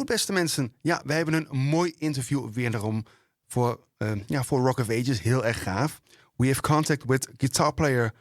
beste mensen. Ja, wij hebben een mooi interview wederom voor Rock of Ages. Heel erg gaaf. We have contact with guitar player,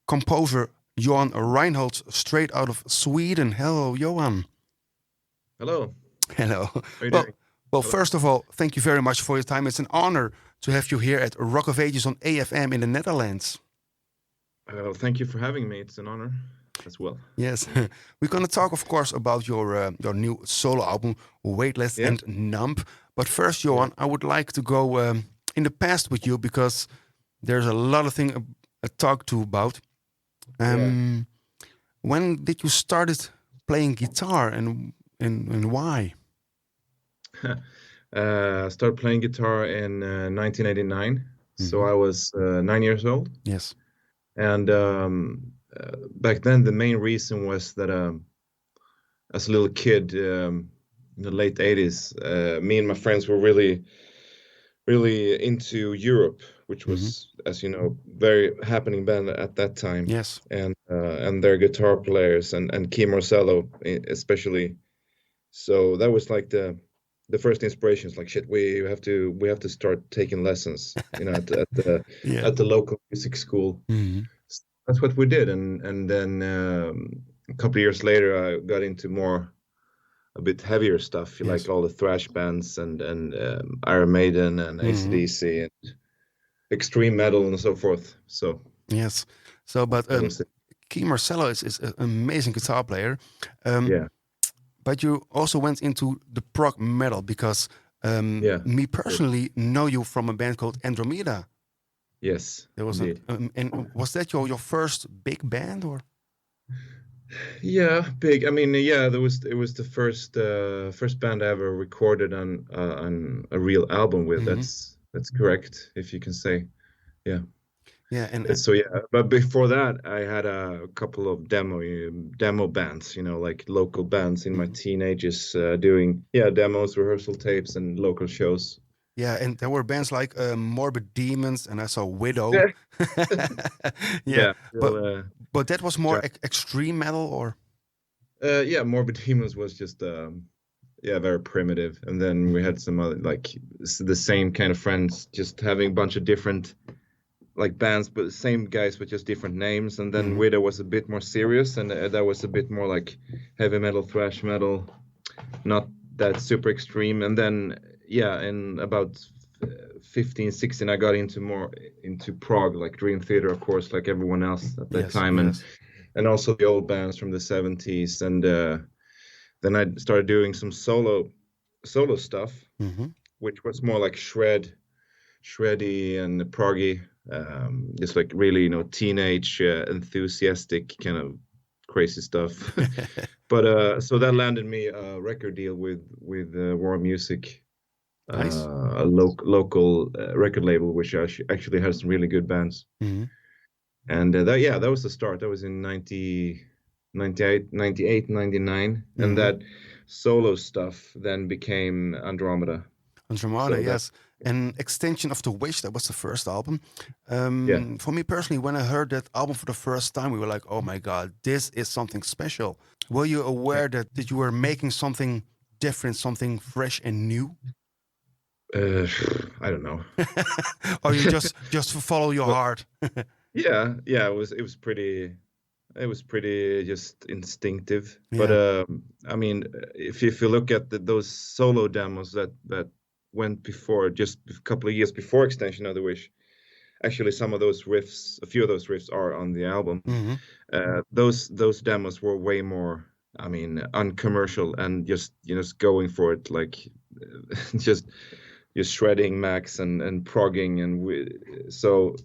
composer Johan Reinholdz, straight out of Sweden. Hello, Johan. Hello. Hello. How are you doing? Well, first of all, thank you very much for your time. It's an honor to have you here at Rock of Ages on AFM in the Netherlands. Thank you for having me. It's an honor as well. Yes. We're going to talk, of course, about your new solo album, Weightless and Numb. But first, Johan, I would like to go in the past with you because there's a lot of things to talk to about. When did you started playing guitar and why? I started playing guitar in 1989. So I was 9 years old. Yes. And back then, the main reason was that as a little kid in the late 80s, me and my friends were really, really into Europe, which was, as you know, very happening band at that time. Yes. And their guitar players and Key Marcello especially. So that was like the first inspirations. Like, shit, we have to start taking lessons, you know, at the local music school. So that's what we did, and then a couple of years later, I got into a bit heavier stuff, like all the thrash bands and Iron Maiden and AC/DC and extreme metal and so forth. So yes, but Key Marcello is an amazing guitar player. But you also went into the prog metal because me personally know you from a band called Anderomeda. Yes, there was and was that your first big band or? Yeah, big. I mean, it was the first band I ever recorded on a real album with. That's correct, if you can say, yeah. Yeah, and but before that, I had a couple of demo bands, you know, like local bands in my teenagers, doing demos, rehearsal tapes, and local shows. Yeah, and there were bands like Morbid Demons, and I saw Widow. But that was more extreme metal, or? Morbid Demons was just very primitive, and then we had some other, like, the same kind of friends, just having a bunch of different, like, bands, but the same guys with just different names. And then Widow was a bit more serious, and that was a bit more like heavy metal, thrash metal, not that super extreme. And then in about 15, 16, I got into prog, like Dream Theater, of course, like everyone else at that time. And also the old bands from the 70s. And then I started doing some solo stuff, which was more like shreddy and proggy, just like really, you know, teenage enthusiastic kind of crazy stuff. But so that landed me a record deal with War Music, nice. A local record label, which actually has some really good bands. And that was the start. That was in 98, 99. And that solo stuff then became Anderomeda. Anderomeda, yes. An extension of The Wish, that was the first album. For me personally, when I heard that album for the first time, we were like, oh my God, this is something special. Were you aware that you were making something different, something fresh and new? I don't know. Or you just follow your heart? It was pretty just instinctive. But I mean, if you look at those solo demos that went before, just a couple of years before Extension of the Wish, actually a few of those riffs are on the album. Those demos were way more, I mean, uncommercial and just, you know, going for it, like just shredding Max and progging, and so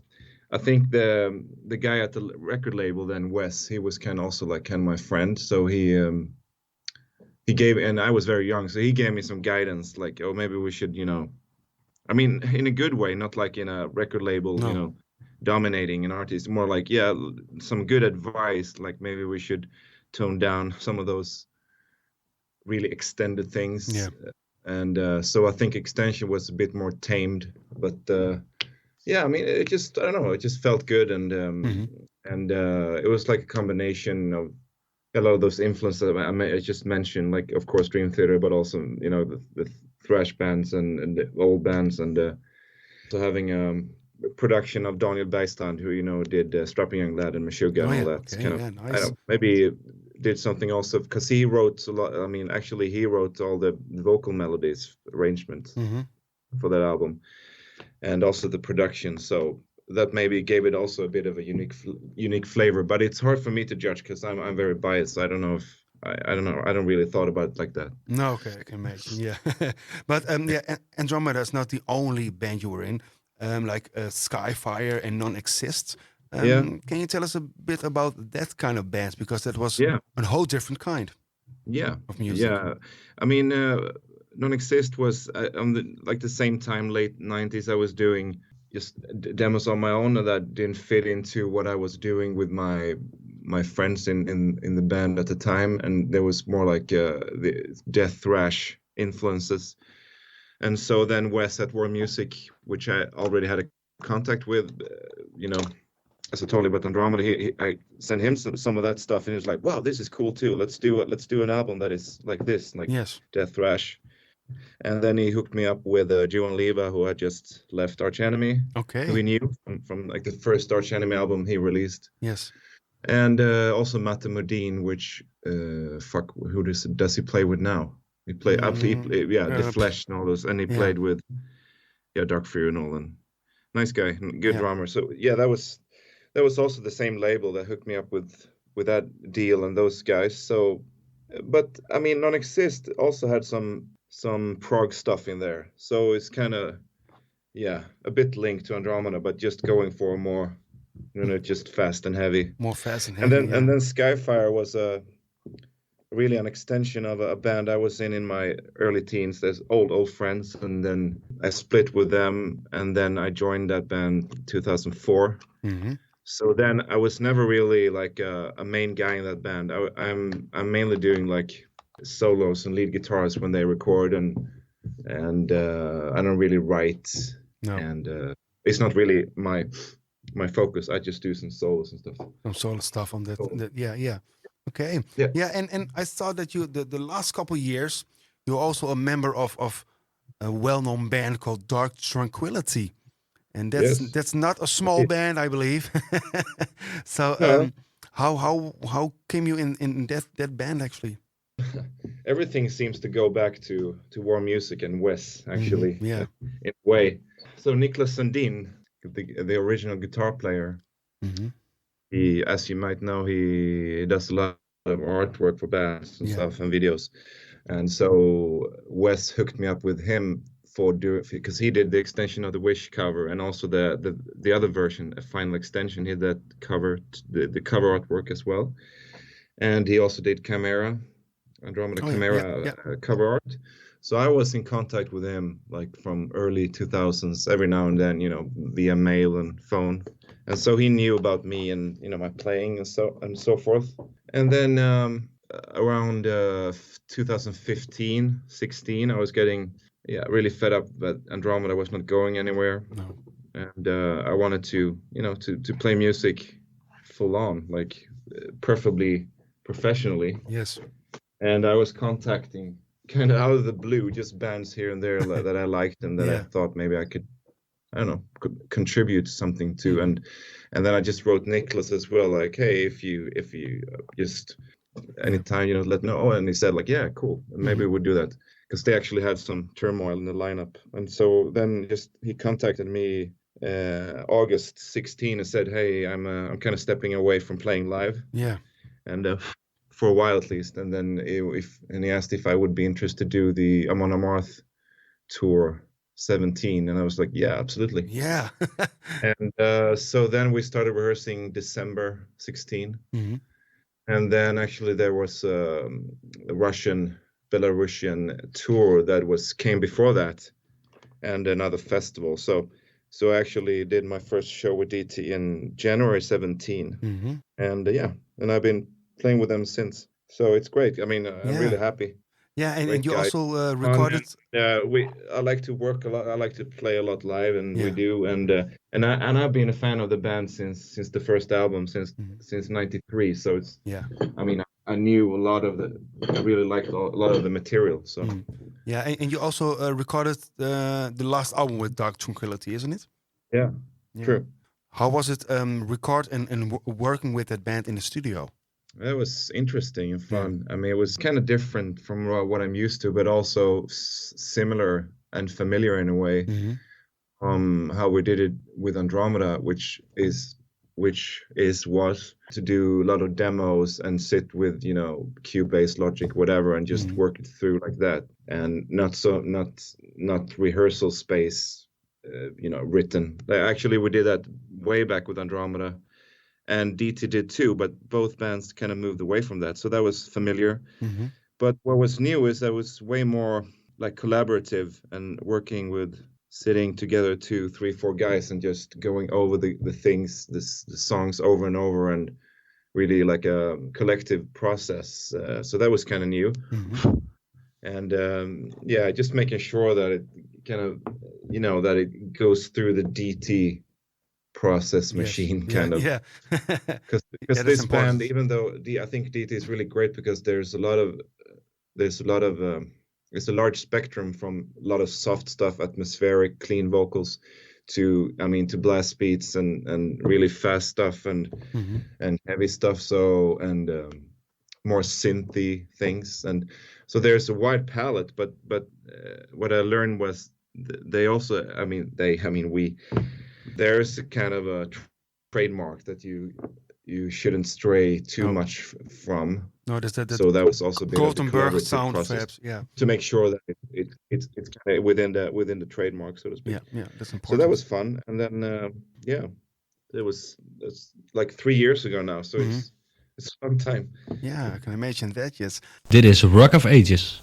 I think the guy at the record label then, Wes, he was kind of my friend, so he gave, and I was very young, so he gave me some guidance, like, oh, maybe we should, you know, I mean, in a good way, not like in a record label, you know, dominating an artist, more like, some good advice, like maybe we should tone down some of those really extended things. And so I think Extension was a bit more tamed, but I mean, it just felt good, and it was like a combination of a lot of those influences I just mentioned, like of course Dream Theater, but also the thrash bands and the old bands, and so having production of Daniel Bergstrand, who did Strapping Young Lad and Meshuggah and all that. Okay, Kind of, yeah, I nice. don't know, maybe did something also because he wrote a lot. I mean, actually, he wrote all the vocal melodies arrangements for that album, and also the production. So that maybe gave it also a bit of a unique flavor. But it's hard for me to judge because I'm very biased. I don't know if I don't know. I don't really thought about it like that. No, okay, I can imagine. Yeah, but yeah, Andromeda is not the only band you were in. Like Skyfire and Nonexist. Yeah. Can you tell us a bit about that kind of bands, because that was Yeah. a whole different kind Yeah. of music? Yeah. I mean, Nonexist was on the same time, late 90s. I was doing just demos on my own that didn't fit into what I was doing with my friends in the band at the time, and there was more like the death thrash influences. And so then Wes at War Music, which I already had a contact with, as I told you about Andromeda, I sent him some of that stuff, and he was like, "Wow, this is cool too. Let's do an album that is like this, like Yes. death thrash." And then he hooked me up with Johan Reinholdz, who had just left Arch Enemy, Okay. who he knew from like the first Arch Enemy album he released. Yes. And also Matt Modine, which who does he play with now? He played The Flesh and all those, and he played with Dark Funeral, and nice guy, good drummer. So yeah, that was also the same label that hooked me up with that Deel and those guys. So, but I mean, Nonexist also had some prog stuff in there, so it's kind of a bit linked to Andromeda, but just going for a more just fast and heavy. More fast and heavy. And then Skyfire was really an extension of a band I was in my early teens. There's old friends, and then I split with them, and then I joined that band 2004. So then I was never really like a main guy in that band. I'm mainly doing like solos and lead guitars when they record, and I don't really write. No. And it's not really my focus. I just do some solos and stuff. Some solo stuff on that. Yeah. Okay. Yeah. And I saw that you the last couple of years you're also a member of a well-known band called Dark Tranquillity, and that's not a small band, I believe. So how came you in that band actually? Everything seems to go back to War Music and Wes, actually. Yeah. In a way. So Niklas Sundin, the original guitar player, he, as you might know, he does a lot of artwork for bands and stuff and videos. And so Wes hooked me up with him because he did the extension of the Wish cover, and also the other version, a final extension. He did that cover, the cover artwork as well. And he also did Andromeda Chimera cover art. So I was in contact with him like from early 2000s, every now and then, via mail and phone. And so he knew about me and my playing and so forth. And then around 2015, 16, I was getting really fed up that Andromeda was not going anywhere. No. And I wanted to to play music full on, like preferably professionally. Yes. And I was contacting kind of out of the blue, just bands here and there that I liked and that I thought maybe I could, could contribute something to. And then I just wrote Niklas as well, like, hey, if you just anytime, let me know. And he said like, yeah, cool. Maybe we'll do that, because they actually had some turmoil in the lineup. And so then he contacted me August 16 and said, hey, I'm kind of stepping away from playing live. Yeah. And for a while at least, and then he asked if I would be interested to do the Amon Amarth tour 17, and I was like, yeah, absolutely. Yeah. And so then we started rehearsing December 16, and then actually there was a Russian Belarusian tour that came before that, and another festival. So I actually did my first show with DT in January 17, and and I've been playing with them since. So it's great. I mean, I'm really happy. Yeah, and you also recorded. I like to work a lot. I like to play a lot live, and we do. And I've been a fan of the band since the first album, since '93. So it's I mean, I knew a lot of I really liked a lot of the material. So yeah, and you also recorded the last album with Dark Tranquillity, isn't it? Yeah, true. How was it record and working with that band in the studio? It was interesting and fun. I mean, it was kind of different from what I'm used to, but also similar and familiar in a way. How we did it with Anderomeda, which was to do a lot of demos and sit with, you know, Cubase, Logic, whatever, and just work it through like that, and not rehearsal space, you know, written. Actually, we did that way back with Anderomeda, and DT did too, but both bands kind of moved away from that, so that was familiar. But what was new is that was way more like collaborative and working with, sitting together 2, 3, 4 guys and just going over the things, the songs over and over, and really like a collective process. So that was kind of new. And yeah, just making sure that it kind of, you know, that it goes through the DT process machine, kind of. Yeah. Because this band, even though I think DT is really great, because there's a lot of it's a large spectrum, from a lot of soft stuff, atmospheric, clean vocals, to, I mean, to blast beats and really fast stuff and heavy stuff. So, and more synthy things. And so there's a wide palette, but what I learned was they also, there's a kind of a trademark that you shouldn't stray too much from. No, that so that was also Gothenburg sound, perhaps, to make sure that it's kind of within the trademark, so to speak. Yeah, that's important. So that was fun, and then it's like 3 years ago now, so it's a long time. Yeah, I can imagine that. Yes. Dit is Rock of Ages.